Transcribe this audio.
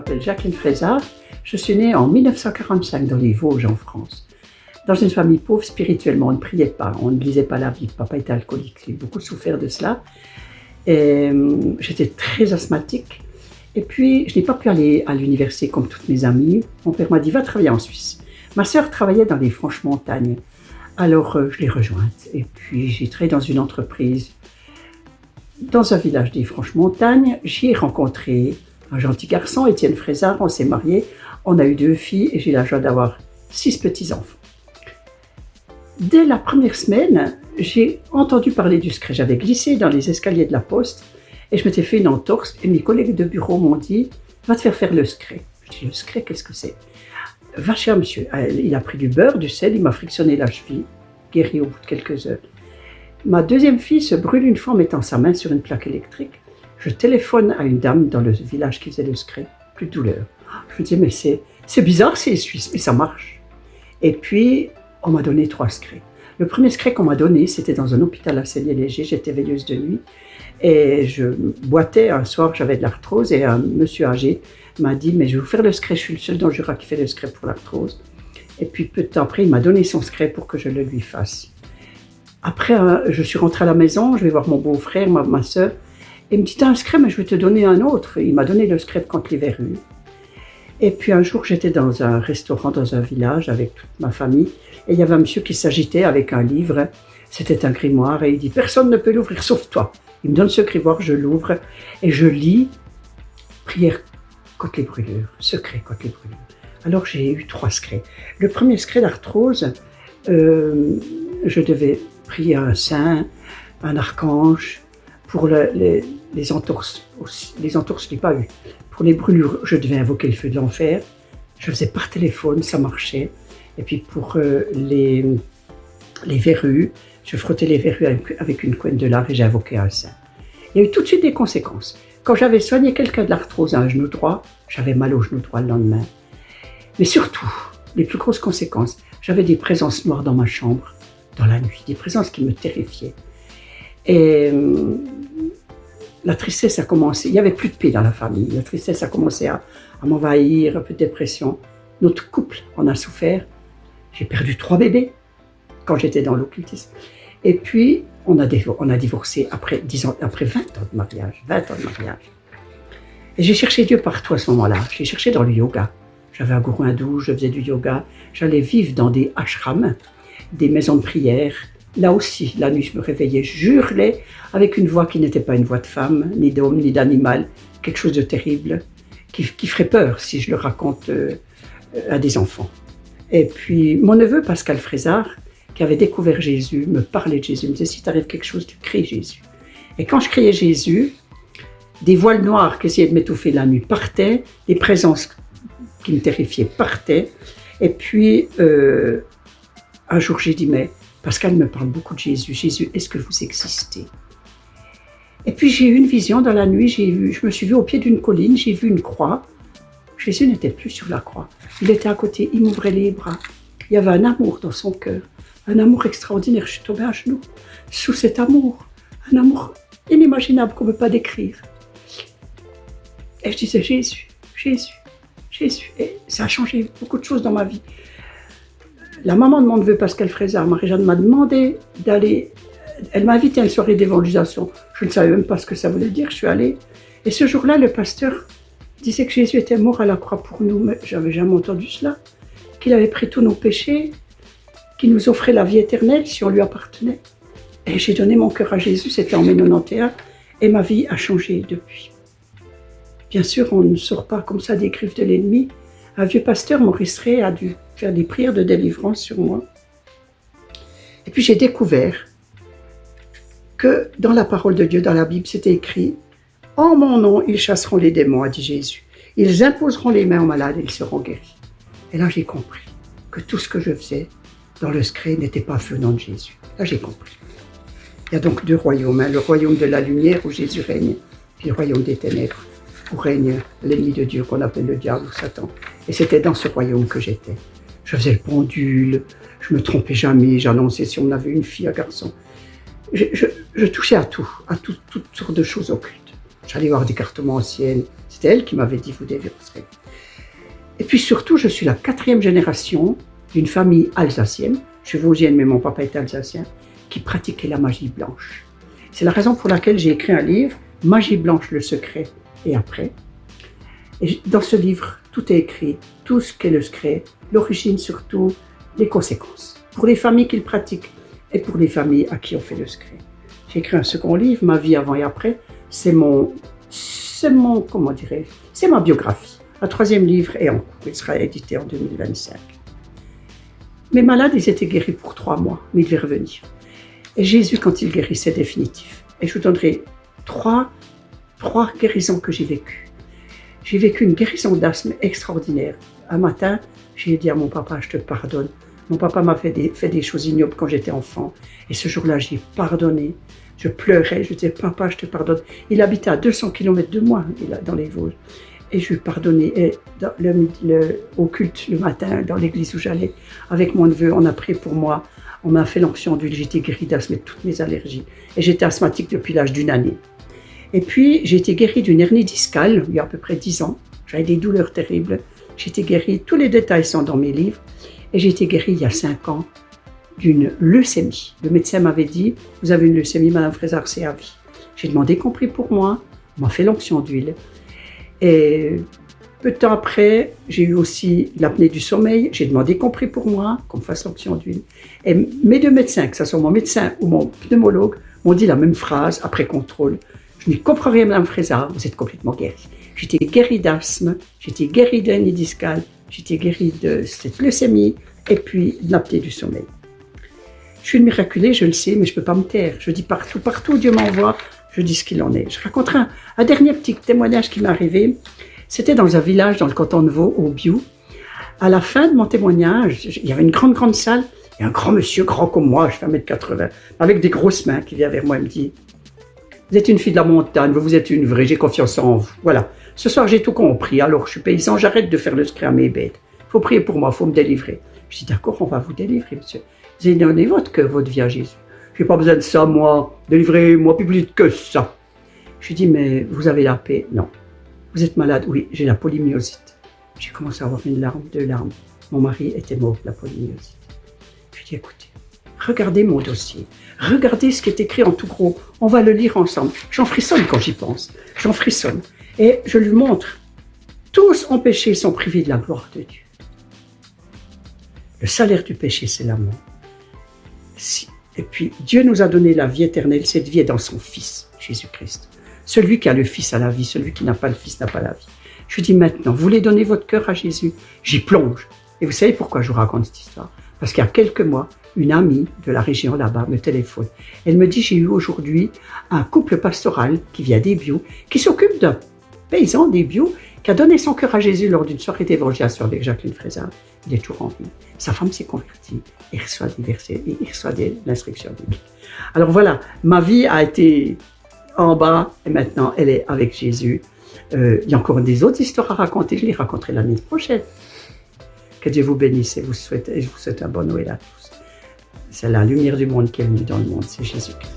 m'appelle Jacqueline Frézard. Je suis née en 1945 dans les Vosges, en France. Dans une famille pauvre spirituellement, on ne priait pas, on ne lisait pas la Bible. Papa était alcoolique, j'ai beaucoup souffert de cela. Et j'étais très asthmatique. Et puis, je n'ai pas pu aller à l'université comme toutes mes amies. Mon père m'a dit, va travailler en Suisse. Ma sœur travaillait dans les Franches-Montagnes. Alors, je l'ai rejointe. Et puis, j'ai travaillé dans une entreprise dans un village des Franches-Montagnes. J'y ai rencontré un gentil garçon, Étienne Frézard. On s'est mariés. On a eu 2 filles et j'ai eu la joie d'avoir 6 petits-enfants. Dès la première semaine, j'ai entendu parler du SCRE. J'avais glissé dans les escaliers de la poste et je m'étais fait une entorse. Et mes collègues de bureau m'ont dit, va te faire le SCRE. Je dis, le SCRE, qu'est-ce que c'est? Va chez un monsieur. Il a pris du beurre, du sel, il m'a frictionné la cheville, guéri au bout de quelques heures. Ma deuxième fille se brûle une fois en mettant sa main sur une plaque électrique. Je téléphone à une dame dans le village qui faisait le SCRE, plus de douleur. Je me dis, mais c'est bizarre, c'est suisse, mais ça marche. Et puis, on m'a donné 3 SCRE. Le premier SCRE qu'on m'a donné, c'était dans un hôpital à Cellier-Léger. J'étais veilleuse de nuit et je boitais un soir, j'avais de l'arthrose et un monsieur âgé m'a dit, mais je vais vous faire le SCRE, je suis le seul dans le Jura qui fait le SCRE pour l'arthrose. Et puis peu de temps après, il m'a donné son SCRE pour que je le lui fasse. Après, je suis rentrée à la maison, je vais voir mon beau-frère, ma soeur, et il me dit, t'as un SCRE, mais je vais te donner un autre. Il m'a donné le SCRE contre les verrues. Et puis un jour, j'étais dans un restaurant, dans un village, avec toute ma famille, et il y avait un monsieur qui s'agitait avec un livre. C'était un grimoire, et il dit, personne ne peut l'ouvrir sauf toi. Il me donne ce grimoire, je l'ouvre, et je lis prière contre les brûlures, secret contre les brûlures. Alors j'ai eu 3 SCRE. Le premier SCRE d'arthrose, je devais prier un saint, un archange. Pour les entorses, les entorses, je n'ai pas eu. Pour les brûlures, je devais invoquer le feu de l'enfer. Je faisais par téléphone, ça marchait. Et puis pour les verrues, je frottais les verrues avec une couenne de lard et j'ai invoqué un saint. Il y a eu tout de suite des conséquences. Quand j'avais soigné quelqu'un de l'arthrose à un genou droit, j'avais mal au genou droit le lendemain. Mais surtout, les plus grosses conséquences, j'avais des présences noires dans ma chambre, dans la nuit, des présences qui me terrifiaient. Et la tristesse a commencé, il n'y avait plus de paix dans la famille, la tristesse a commencé à m'envahir, un peu de dépression. Notre couple en a souffert. J'ai perdu 3 bébés quand j'étais dans l'occultisme. Et puis, on a divorcé après 20 ans de mariage. Et j'ai cherché Dieu partout à ce moment-là. J'ai cherché dans le yoga. J'avais un gourou hindou, je faisais du yoga. J'allais vivre dans des ashrams, des maisons de prière. Là aussi, la nuit, je me réveillais, je hurlais avec une voix qui n'était pas une voix de femme, ni d'homme, ni d'animal, quelque chose de terrible, qui ferait peur si je le raconte à des enfants. Et puis, mon neveu Pascal Frézard, qui avait découvert Jésus, me parlait de Jésus, me disait, si t'arrive quelque chose, tu cries Jésus. Et quand je criais Jésus, des voiles noirs qui essayaient de m'étouffer la nuit partaient, des présences qui me terrifiaient partaient. Et puis, un jour, j'ai dit, mais Pascal me parle beaucoup de Jésus. Jésus, est-ce que vous existez? Et puis j'ai eu une vision dans la nuit, je me suis vue au pied d'une colline, j'ai vu une croix. Jésus n'était plus sur la croix. Il était à côté, il m'ouvrait les bras. Il y avait un amour dans son cœur, un amour extraordinaire. Je suis tombée à genoux sous cet amour, un amour inimaginable qu'on ne peut pas décrire. Et je disais Jésus, Jésus, Jésus. Et ça a changé beaucoup de choses dans ma vie. La maman de mon neveu Pascal Frézard, Marie-Jeanne, m'a demandé d'aller. Elle m'a invité à une soirée d'évangélisation. Je ne savais même pas ce que ça voulait dire. Je suis allée. Et ce jour-là, le pasteur disait que Jésus était mort à la croix pour nous. Mais j'avais jamais entendu cela. Qu'il avait pris tous nos péchés, qu'il nous offrait la vie éternelle si on lui appartenait. Et j'ai donné mon cœur à Jésus. C'était en mai 91. Et ma vie a changé depuis. Bien sûr, on ne sort pas comme ça des griffes de l'ennemi. Un vieux pasteur, Maurice Ray, a dû faire des prières de délivrance sur moi. Et puis j'ai découvert que dans la parole de Dieu, dans la Bible, c'était écrit « En mon nom, ils chasseront les démons », a dit Jésus. « Ils imposeront les mains aux malades et ils seront guéris. » Et là, j'ai compris que tout ce que je faisais dans le SCRE n'était pas venant de Jésus. Là, j'ai compris. Il y a donc 2 royaumes, hein, le royaume de la lumière où Jésus règne, puis le royaume des ténèbres où règne l'ennemi de Dieu qu'on appelle le diable ou Satan. Et c'était dans ce royaume que j'étais. Je faisais le pendule, je me trompais jamais, j'annonçais si on avait une fille, un garçon. Je touchais à toutes sortes de choses occultes. J'allais voir des cartomans anciennes. C'était elle qui m'avait dit, vous déverserez. Et puis surtout, je suis la 4e génération d'une famille alsacienne. Je suis vosgienne, mais mon papa était alsacien, qui pratiquait la magie blanche. C'est la raison pour laquelle j'ai écrit un livre, Magie blanche, le secret et après. Et dans ce livre, tout est écrit, tout ce qu'est le secret, l'origine surtout, les conséquences. Pour les familles qui le pratiquent et pour les familles à qui on fait le secret. J'ai écrit un second livre, Ma vie avant et après. C'est ma biographie. Un 3e livre est en cours, il sera édité en 2025. Mes malades, ils étaient guéris pour 3 mois, mais ils devaient revenir. Et Jésus, quand il guérit, c'est définitif. Et je vous donnerai trois guérisons que j'ai vécues. J'ai vécu une guérison d'asthme extraordinaire. Un matin, j'ai dit à mon papa, je te pardonne. Mon papa m'a fait des choses ignobles quand j'étais enfant. Et ce jour-là, j'ai pardonné. Je pleurais, je disais, papa, je te pardonne. Il habitait à 200 km de moi, dans les Vosges. Et je lui ai pardonné. Et au culte le matin, dans l'église où j'allais, avec mon neveu, on a prié pour moi. On m'a fait l'onction d'huile, j'étais guérie d'asthme et de toutes mes allergies. Et j'étais asthmatique depuis l'âge d'1 année. Et puis, j'ai été guérie d'une hernie discale, il y a à peu près 10 ans. J'avais des douleurs terribles. J'ai été guérie, tous les détails sont dans mes livres. Et j'ai été guérie il y a 5 ans d'une leucémie. Le médecin m'avait dit, vous avez une leucémie, Madame Frézard, c'est à vie. J'ai demandé qu'on prie pour moi, on m'a fait l'onction d'huile. Et peu de temps après, j'ai eu aussi l'apnée du sommeil. J'ai demandé qu'on prie pour moi, qu'on me fasse l'onction d'huile. Et mes 2 médecins, que ce soit mon médecin ou mon pneumologue, m'ont dit la même phrase après contrôle. Je n'y comprends rien, Madame Frézard, vous êtes complètement guérie. J'étais guérie d'asthme, j'étais guérie de l'hernie discale, j'étais guérie de cette leucémie et puis de l'apnée du sommeil. Je suis une miraculée, je le sais, mais je ne peux pas me taire. Je dis partout où Dieu m'envoie, je dis ce qu'il en est. Je raconterai un dernier petit témoignage qui m'est arrivé. C'était dans un village dans le canton de Vaud, au Biou. À la fin de mon témoignage, il y avait une grande salle, et un grand monsieur, grand comme moi, je fais 1m80, avec des grosses mains, qui vient vers moi et me dit « Vous êtes une fille de la montagne, vous êtes une vraie, j'ai confiance en vous. » Voilà. Ce soir, j'ai tout compris. Alors, je suis paysan, j'arrête de faire le secret à mes bêtes. Il faut prier pour moi, il faut me délivrer. Je dis « D'accord, on va vous délivrer, monsieur. Vous avez donné votre vie à Jésus. Je n'ai pas besoin de ça, moi. Délivrez-moi, plus vite que ça. » Je lui dis « Mais vous avez la paix? » « Non. » « Vous êtes malade? » « Oui, j'ai la polymyosite. » J'ai commencé à avoir 1 larme, 2 larmes. Mon mari était mort de la polymyosite. Je lui dis « Écoutez, regardez mon dossier. Regardez ce qui est écrit en tout gros. On va le lire ensemble. » J'en frissonne quand j'y pense. J'en frissonne. Et je lui montre. Tous ont péché et sont privés de la gloire de Dieu. Le salaire du péché, c'est la mort. Et puis, Dieu nous a donné la vie éternelle. Cette vie est dans son Fils, Jésus-Christ. Celui qui a le Fils a la vie, celui qui n'a pas le Fils n'a pas la vie. Je lui dis maintenant, vous voulez donner votre cœur à Jésus? J'y plonge. Et vous savez pourquoi je vous raconte cette histoire? Parce qu'il y a quelques mois, une amie de la région là-bas me téléphone. Elle me dit, j'ai eu aujourd'hui un couple pastoral qui vient des Biou, qui s'occupe d'un paysan des Biou, qui a donné son cœur à Jésus lors d'une soirée d'évangélisation avec Jacqueline Frézard. Il est toujours en vie. Sa femme s'est convertie. Il reçoit des versets, il reçoit de l'instruction biblique. Alors voilà, ma vie a été en bas et maintenant elle est avec Jésus. Il y a encore des autres histoires à raconter, je les raconterai l'année prochaine. Que Dieu vous bénisse et je vous souhaite un bon Noël à tous. C'est la lumière du monde qui est venue dans le monde, c'est Jésus-Christ.